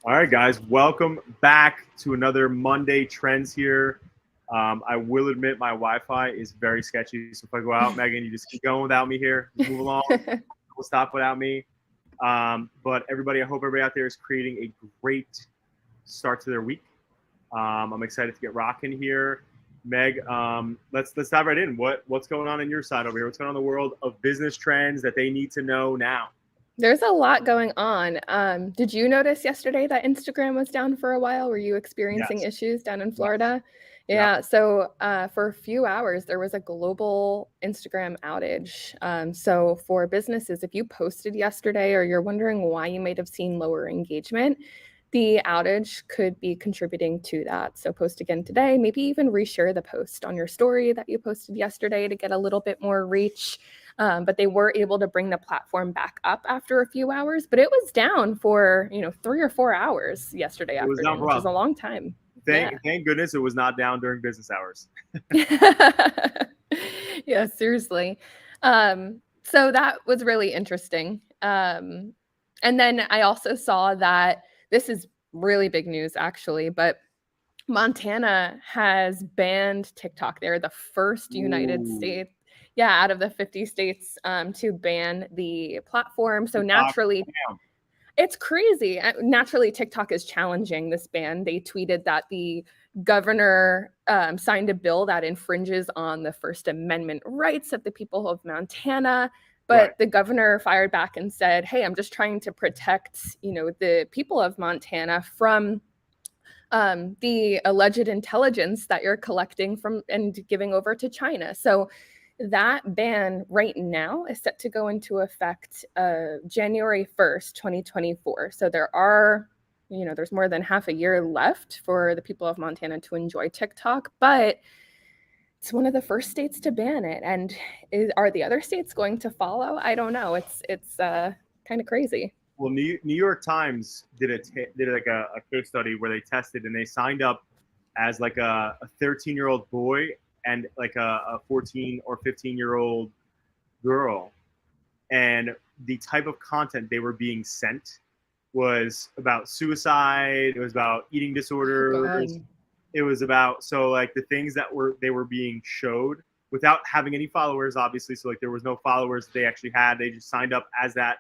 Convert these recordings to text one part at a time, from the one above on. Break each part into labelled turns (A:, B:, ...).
A: All right, guys, welcome back to another Monday Trends here. I will admit my Wi-Fi is very sketchy, so if I go out, Megan, you just keep going without me here. Just move along. We'll stop without me. But everybody, I hope everybody out there is creating a great start to their week. I'm excited to get rocking here. Meg, let's dive right in. What's going on your side over here? What's going on in the world of business trends that they need to know now?
B: There's a lot going on. Did you notice yesterday that Instagram was down for a while? Were you experiencing
A: Yes.
B: issues down in
A: Yes.
B: Florida?
A: Yep.
B: Yeah, so for a few hours, there was a global Instagram outage. So for businesses, if you posted yesterday or you're wondering why you might have seen lower engagement, the outage could be contributing to that. So post again today, maybe even reshare the post on your story that you posted yesterday to get a little bit more reach. But they were able to bring the platform back up after a few hours, but it was down for 3 or 4 hours yesterday
A: It was down
B: afternoon,
A: for a
B: which is
A: while.
B: a long time.
A: Thank goodness it was not down during business hours.
B: Yeah, seriously. So that was really interesting. And then I also saw that this is really big news, actually, but Montana has banned TikTok. They're the first United
A: Ooh.
B: States, yeah, out of the 50 states to ban the platform. So
A: TikTok,
B: naturally,
A: bam.
B: it's crazy. Naturally, TikTok is challenging this ban. They tweeted that the governor signed a bill that infringes on the First Amendment rights of the people of Montana.
A: Right.
B: But the governor fired back and said, "Hey, I'm just trying to protect, the people of Montana from the alleged intelligence that you're collecting from and giving over to China." So that ban right now is set to go into effect January 1st, 2024. So there's more than half a year left for the people of Montana to enjoy TikTok, but it's one of the first states to ban it. And are the other states going to follow? I don't know. It's kind of crazy.
A: Well, New York Times did like a case study where they tested and they signed up as like a 13-year-old boy and like a 14 or 15-year-old girl, and the type of content they were being sent was about suicide. It was about eating
B: Oh,
A: disorders.
B: God.
A: It was about like the things that they were being showed without having any followers, obviously. So like there was no followers they actually had. They just signed up as that,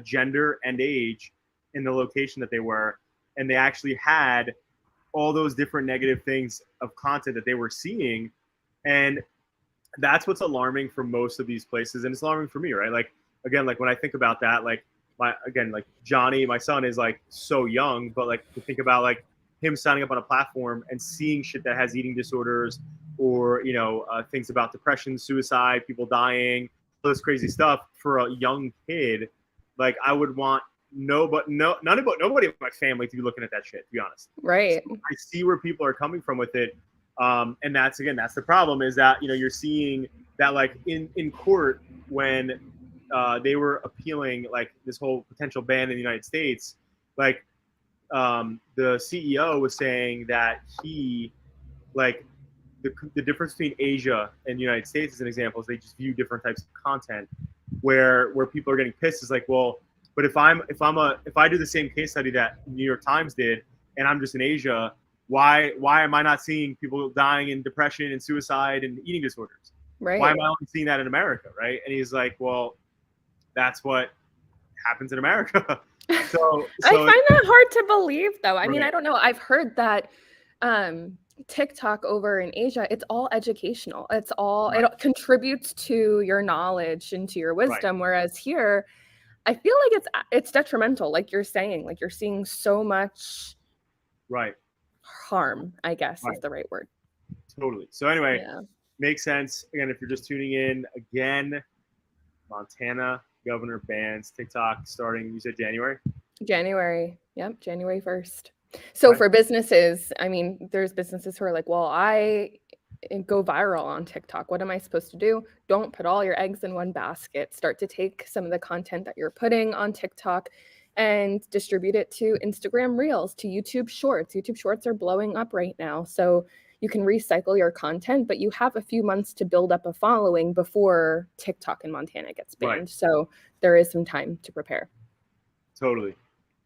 A: gender and age in the location that they were, and they actually had all those different negative things of content that they were seeing, and that's what's alarming for most of these places, and it's alarming for me, right? Like again, like when I think about that, like like Johnny, my son, is like so young, but like to think about like him signing up on a platform and seeing shit that has eating disorders or things about depression, suicide, people dying, all this crazy stuff for a young kid, like I would want nobody in my family to be looking at that shit, to be honest. So
B: Right.
A: I see where people are coming from with it. And that's the problem, is that you're seeing that like in court when they were appealing like this whole potential ban in the United States, like the CEO was saying that he like the difference between Asia and the United States, as an example, is they just view different types of content. Where people are getting pissed is like, well, but if I do the same case study that New York Times did, and I'm just in Asia, why am I not seeing people dying in depression and suicide and eating disorders? Why
B: Right.
A: am I only seeing that in America, right? And he's like, well, that's what happens in America. so
B: I
A: so
B: find that hard to believe, though. I mean,
A: right,
B: I don't know. I've heard that TikTok over in Asia, it's all educational.
A: right,
B: It contributes to your knowledge and to your
A: right,
B: wisdom. Whereas here, I feel like it's detrimental, like you're saying. Like you're seeing so much
A: right,
B: harm, I guess is
A: right,
B: the right word.
A: totally. So anyway,
B: Yeah.
A: makes sense. Again, if you're just tuning in, again, Montana governor bans TikTok starting, you said January?
B: January. Yep, January 1st. So
A: Right.
B: for businesses, I mean, there's businesses who are like, well, I go viral on TikTok. What am I supposed to do? Don't put all your eggs in one basket. Start to take some of the content that you're putting on TikTok and distribute it to Instagram Reels, to YouTube Shorts. YouTube Shorts are blowing up right now. So you can recycle your content, but you have a few months to build up a following before TikTok in Montana gets
A: Right.
B: banned. So there is some time to prepare.
A: Totally.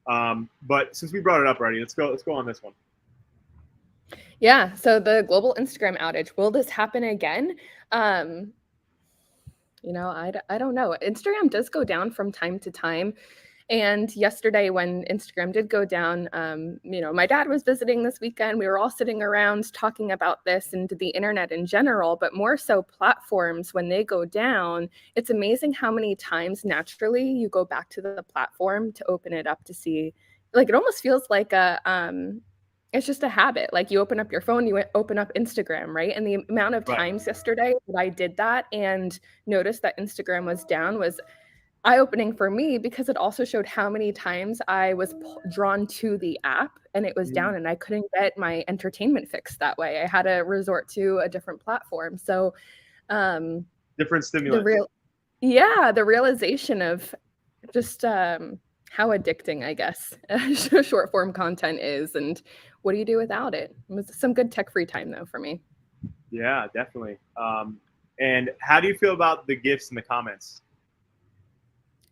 A: But since we brought it up already, let's go on this one.
B: Yeah. So the global Instagram outage, will this happen again? I don't know. Instagram does go down from time to time. And yesterday, when Instagram did go down, my dad was visiting this weekend. We were all sitting around talking about this and the internet in general, but more so platforms, when they go down, it's amazing how many times naturally you go back to the platform to open it up to see. Like, it almost feels like it's just a habit. Like, you open up your phone, you open up Instagram, right? And the amount of
A: Right.
B: times yesterday that I did that and noticed that Instagram was down was eye-opening for me, because it also showed how many times I was drawn to the app and it was down, and I couldn't get my entertainment fix that way. I had to resort to a different platform. So
A: different stimulus.
B: the realization of just how addicting, I guess, short form content is, and what do you do without it? It was some good tech-free time though for me.
A: Yeah, definitely. And how do you feel about the GIFs in the comments?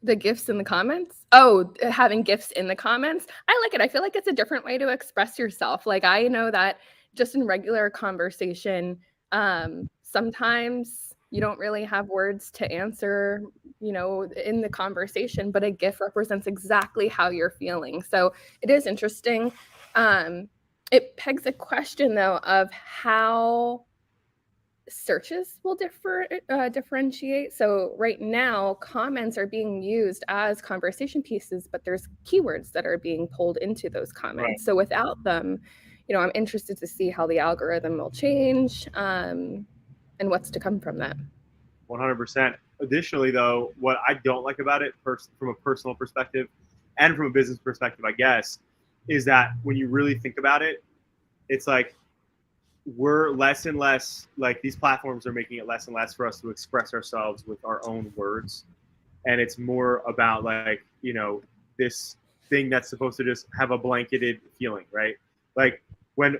B: The GIFs in the comments? Oh, having GIFs in the comments? I like it. I feel like it's a different way to express yourself. Like, I know that just in regular conversation, sometimes you don't really have words to answer, in the conversation, but a GIF represents exactly how you're feeling. So it is interesting. It pegs a question, though, of how searches will differentiate. So right now, comments are being used as conversation pieces, but there's keywords that are being pulled into those comments.
A: Right.
B: So without them, I'm interested to see how the algorithm will change, and what's to come from that.
A: 100%. Additionally, though, what I don't like about it, from a personal perspective and from a business perspective, I guess, is that when you really think about it, it's like we're less and less, like, these platforms are making it less and less for us to express ourselves with our own words. And it's more about, like, this thing that's supposed to just have a blanketed feeling, right? Like, when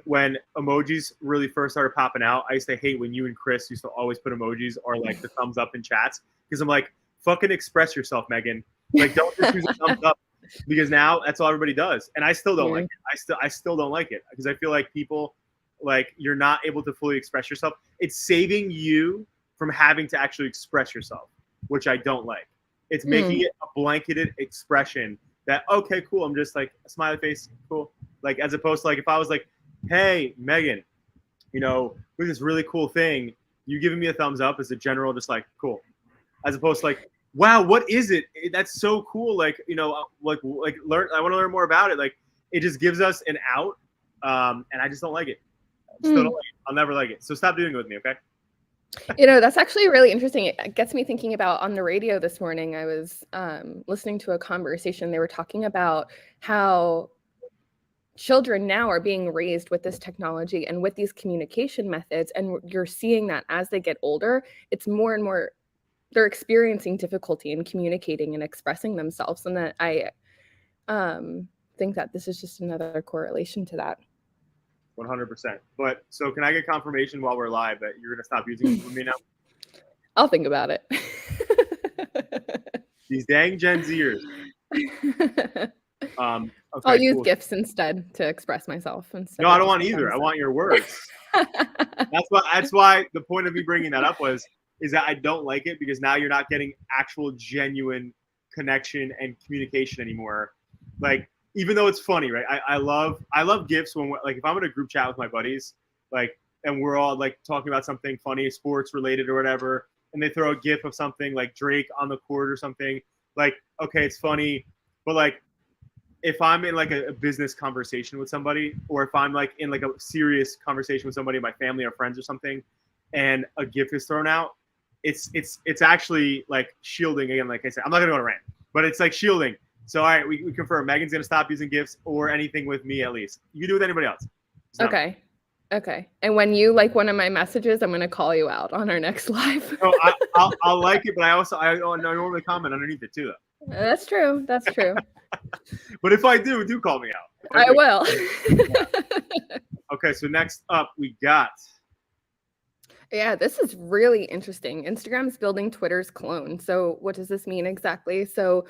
A: emojis really first started popping out, I used to hate when you and Chris used to always put emojis or like the thumbs up in chats, because I'm like, fucking express yourself, Megan. Like, don't just use a thumbs up, because now that's all everybody does, and I still don't like it. I still don't like it, because I feel like people, like, you're not able to fully express yourself. It's saving you from having to actually express yourself, which I don't like. It's making it a blanketed expression that, okay, cool, I'm just like a smiley face, cool. Like, as opposed to, like, if I was like, hey, Megan, with this really cool thing, you giving me a thumbs up as a general, just like, cool. As opposed to, like, wow, what is it? That's so cool. Like, learn. I want to learn more about it. Like, it just gives us an out, and I just don't like it. Still don't like it. I'll never like it. So stop doing it with me, okay?
B: That's actually really interesting. It gets me thinking about, on the radio this morning, I was listening to a conversation. They were talking about how children now are being raised with this technology and with these communication methods, and you're seeing that as they get older, it's more and more they're experiencing difficulty in communicating and expressing themselves. And that I think that this is just another correlation to that.
A: 100%. But so, can I get confirmation while we're live that you're going to stop using it with me now?
B: I'll think about it.
A: These dang Gen Zers. Okay,
B: I'll use GIFs instead to express myself.
A: No, I don't want either. I want your words. That's why the point of me bringing that up is that I don't like it, because now you're not getting actual genuine connection and communication anymore. Like, even though it's funny, right? I love GIFs when, like, if I'm in a group chat with my buddies, like, and we're all like talking about something funny, sports related or whatever, and they throw a GIF of something like Drake on the court or something, like, okay, it's funny. But, like, if I'm in like a business conversation with somebody, or if I'm like in like a serious conversation with somebody, my family or friends or something, and a GIF is thrown out, it's actually like shielding. Again, like I said, I'm not gonna go to rant, but it's like shielding. So, all right, we confirm Megan's gonna stop using GIFs or anything with me, at least. You can do it with anybody else. So.
B: Okay. And when you like one of my messages, I'm gonna call you out on our next live.
A: No, I'll like it, but I normally comment underneath it too, though.
B: That's true.
A: But if I do call me out.
B: I will.
A: Okay, so next up we got.
B: Yeah, this is really interesting. Instagram's building Twitter's clone. So what does this mean exactly? So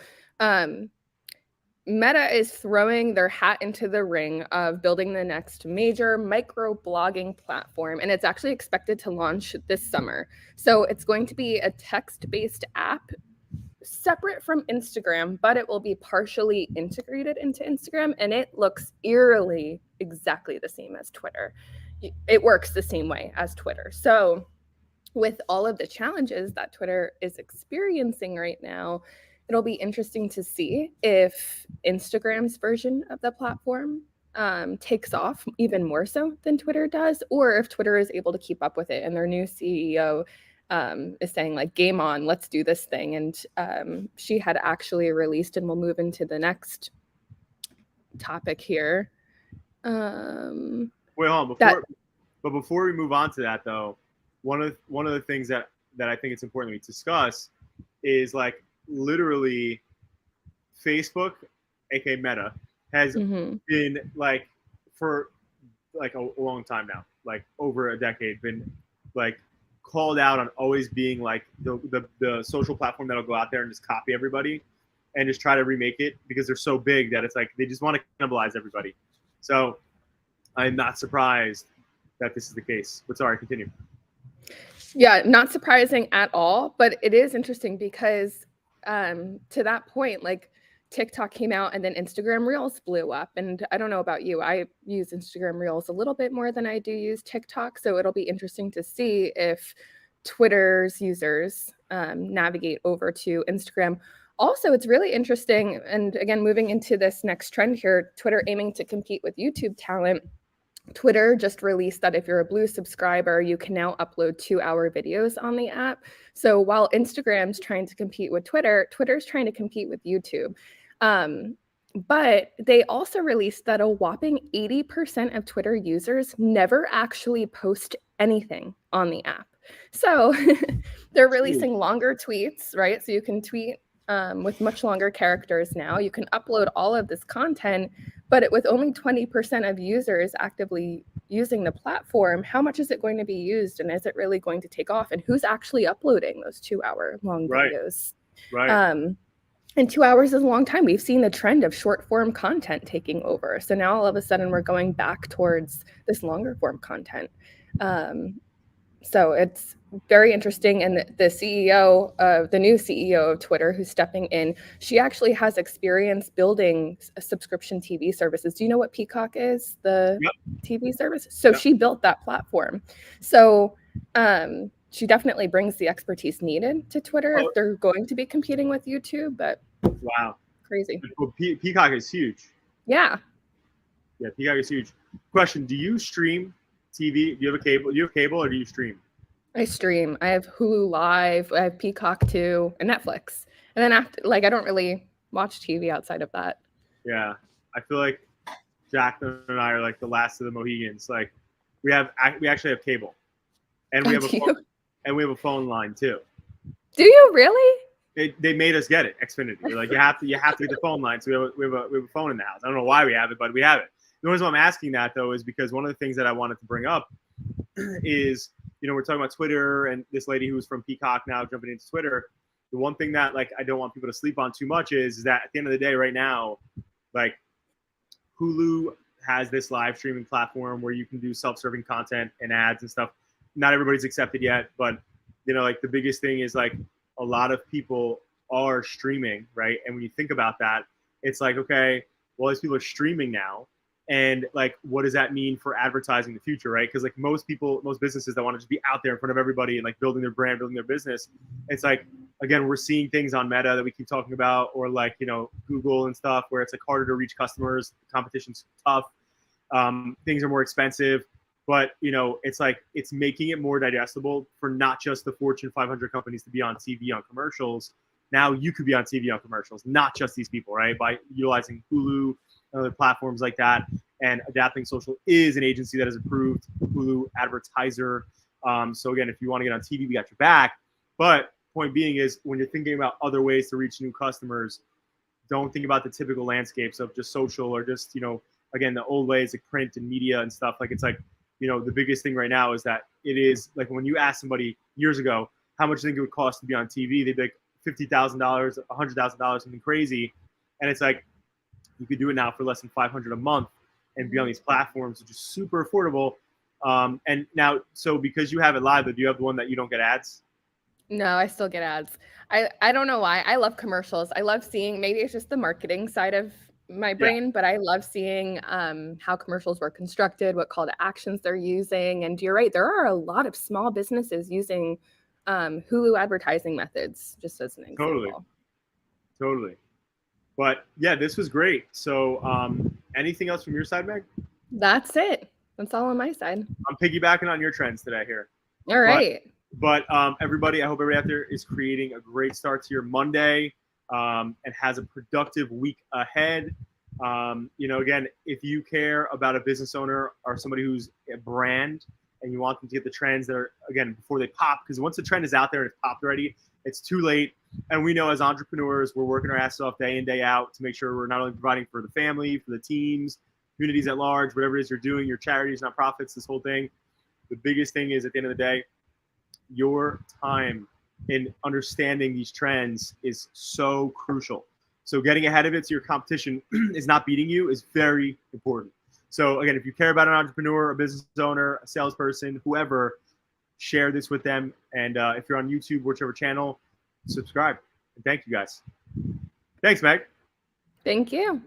B: Meta is throwing their hat into the ring of building the next major microblogging platform, and it's actually expected to launch this summer. So it's going to be a text-based app separate from Instagram, but it will be partially integrated into Instagram, and it looks eerily exactly the same as Twitter. It works the same way as Twitter. So with all of the challenges that Twitter is experiencing right now, it'll be interesting to see if Instagram's version of the platform takes off even more so than Twitter does, or if Twitter is able to keep up with it and their new CEO is saying like, game on, let's do this thing. And she had actually released, and we'll move into the next topic here.
A: Wait, hold on. Before we move on to that, though, one of the things that I think it's important we discuss is like literally Facebook, aka Meta, has been like for like a long time now, like over a decade, been like called out on always being like the social platform that'll go out there and just copy everybody and just try to remake it because they're so big that it's like they just want to cannibalize everybody. So I'm not surprised that this is the case. But sorry, continue.
B: Yeah, not surprising at all, but it is interesting because to that point, like TikTok came out and then Instagram Reels blew up. And I don't know about you, I use Instagram Reels a little bit more than I do use TikTok. So it'll be interesting to see if Twitter's users navigate over to Instagram. Also, it's really interesting. And again, moving into this next trend here, Twitter aiming to compete with YouTube talent. Twitter just released that if you're a Blue subscriber, you can now upload 2-hour videos on the app. So while Instagram's trying to compete with Twitter, Twitter's trying to compete with YouTube. But they also released that a whopping 80% of Twitter users never actually post anything on the app. So they're releasing longer tweets, right? So you can tweet with much longer characters now. You can upload all of this content, but with only 20% of users actively using the platform, how much is it going to be used, and is it really going to take off, and who's actually uploading those 2-hour long videos?
A: Right.
B: And 2 hours is a long time. We've seen the trend of short form content taking over. So now all of a sudden we're going back towards this longer form content. So it's very interesting. And the CEO, the new CEO of Twitter, who's stepping in, she actually has experience building subscription TV services. Do you know what Peacock is? The TV service? So she built that platform. So she definitely brings the expertise needed to Twitter if they're going to be competing with YouTube. But
A: wow,
B: crazy.
A: Well, Peacock is huge.
B: Yeah,
A: Peacock is huge. Question: do you stream TV? Do you have a cable? Do you have cable or do you stream?
B: I stream. I have Hulu Live. I have Peacock too, and Netflix. And then after, like, I don't really watch TV outside of that.
A: Yeah, I feel like Jacqueline and I are like the last of the Mohegans. Like, we actually have cable, and we have a phone line too.
B: Do you really?
A: They made us get it, Xfinity. They're like, you have to get the phone line. So we have a phone in the house. I don't know why we have it, but we have it. The reason why I'm asking that though is because one of the things that I wanted to bring up is, you know, we're talking about Twitter and this lady who's from Peacock now jumping into Twitter. The one thing that like I don't want people to sleep on too much is that at the end of the day, right now, like Hulu has this live streaming platform where you can do self-serving content and ads and stuff. Not everybody's accepted yet, but you know, like the biggest thing is like a lot of people are streaming, right? And when you think about that, it's like, okay, well, these people are streaming now. And like, what does that mean for advertising in the future, right? Because like most businesses that want to just be out there in front of everybody and like building their brand, building their business, it's like, again, we're seeing things on Meta that we keep talking about, or like, you know, Google and stuff where it's like harder to reach customers, competition's tough, things are more expensive, but you know, it's like, it's making it more digestible for not just the Fortune 500 companies to be on TV on commercials. Now you could be on TV on commercials, not just these people, right? By utilizing Hulu, other platforms like that. And Adapting Social is an agency that is approved Hulu advertiser. So again, if you want to get on TV, we got your back. But point being is when you're thinking about other ways to reach new customers, don't think about the typical landscapes of just social or just, you know, again, the old ways like print and media and stuff. Like it's like, you know, the biggest thing right now is that it is like when you ask somebody years ago, how much do you think it would cost to be on TV? They'd be like $50,000, $100,000, something crazy. And it's like, You could do it now for less than $500 a month and be on these platforms, which is super affordable. And now, so because you have it live, do you have the one that you don't get ads?
B: No, I still get ads. I don't know why. I love commercials. I love seeing, maybe it's just the marketing side of my brain, but I love seeing how commercials were constructed, what call to actions they're using. And you're right, there are a lot of small businesses using Hulu advertising methods, just as an example.
A: Totally. But yeah, this was great. So anything else from your side, Meg?
B: That's it. That's all on my side.
A: I'm piggybacking on your trends today here.
B: All right.
A: But everybody, I hope everybody out there is creating a great start to your Monday and has a productive week ahead. Again, if you care about a business owner or somebody who's a brand and you want them to get the trends that are, again, before they pop, because once the trend is out there and it's popped already, it's too late. And we know as entrepreneurs, we're working our asses off day in, day out to make sure we're not only providing for the family, for the teams, communities at large, whatever it is you're doing, your charities, nonprofits, this whole thing. The biggest thing is at the end of the day, your time in understanding these trends is so crucial. So getting ahead of it so your competition is not beating you is very important. So again, if you care about an entrepreneur, a business owner, a salesperson, whoever, share this with them. And if you're on YouTube, whichever channel, subscribe. And thank you guys. Thanks, Meg.
B: Thank you.